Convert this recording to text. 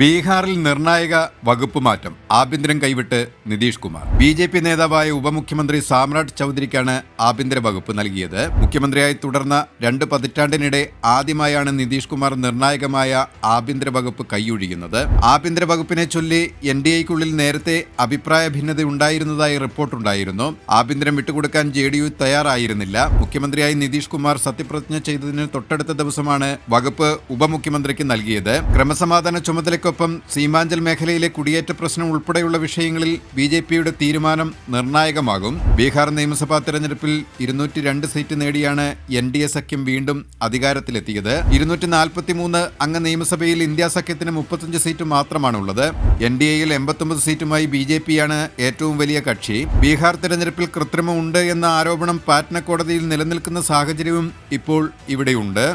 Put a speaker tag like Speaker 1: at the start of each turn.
Speaker 1: ബീഹാറിൽ നിർണായക വകുപ്പ് മാറ്റം. ആഭ്യന്തരം കൈവിട്ട് നിതീഷ് കുമാർ. ബി.ജെ.പി. നേതാവായ ഉപമുഖ്യമന്ത്രി സാമ്രാട്ട് ചൌധരിക്കാണ് ആഭ്യന്തര വകുപ്പ് നൽകിയത്. മുഖ്യമന്ത്രിയായി തുടർന്ന 2 പതിറ്റാണ്ടിനിടെ ആദ്യമായാണ് നിതീഷ് കുമാർ നിർണായകമായ ആഭ്യന്തര വകുപ്പ് കൈയൊഴിയുന്നത്. ആഭ്യന്തര വകുപ്പിനെ ചൊല്ലി NDAയ്ക്കുള്ളിൽ നേരത്തെ അഭിപ്രായ ഭിന്നത ഉണ്ടായിരുന്നതായി റിപ്പോർട്ടുണ്ടായിരുന്നു. ആഭ്യന്തരം വിട്ടുകൊടുക്കാൻ JDU തയ്യാറായിരുന്നില്ല. മുഖ്യമന്ത്രിയായി നിതീഷ് കുമാർ സത്യപ്രതിജ്ഞ ചെയ്തതിന് തൊട്ടടുത്ത ദിവസമാണ് വകുപ്പ് ഉപമുഖ്യമന്ത്രിക്ക് നൽകിയത്. ക്രമസമാധാന ചുമതലയ്ക്കൊപ്പം സീമാഞ്ചൽ മേഖലയിലെ കുടിയേറ്റ പ്രശ്നം ഉൾപ്പെടെയുള്ള വിഷയങ്ങളിൽ BJPയുടെ തീരുമാനം നിർണായകമാകും. ബീഹാർ നിയമസഭാ തെരഞ്ഞെടുപ്പിൽ 202 സീറ്റ് നേടിയാണ് NDA സഖ്യം വീണ്ടും അധികാരത്തിലെത്തിയത്. 243 അംഗ നിയമസഭയിൽ ഇന്ത്യ സഖ്യത്തിന് 35 സീറ്റ് മാത്രമാണുള്ളത്. NDAയിൽ 89 സീറ്റുമായി BJPയാണ് ഏറ്റവും വലിയ കക്ഷി. ബീഹാർ തെരഞ്ഞെടുപ്പിൽ കൃത്രിമം ഉണ്ട് എന്ന ആരോപണം പാറ്റ്ന കോടതിയിൽ നിലനിൽക്കുന്ന സാഹചര്യവും ഇപ്പോൾ ഇവിടെയുണ്ട്.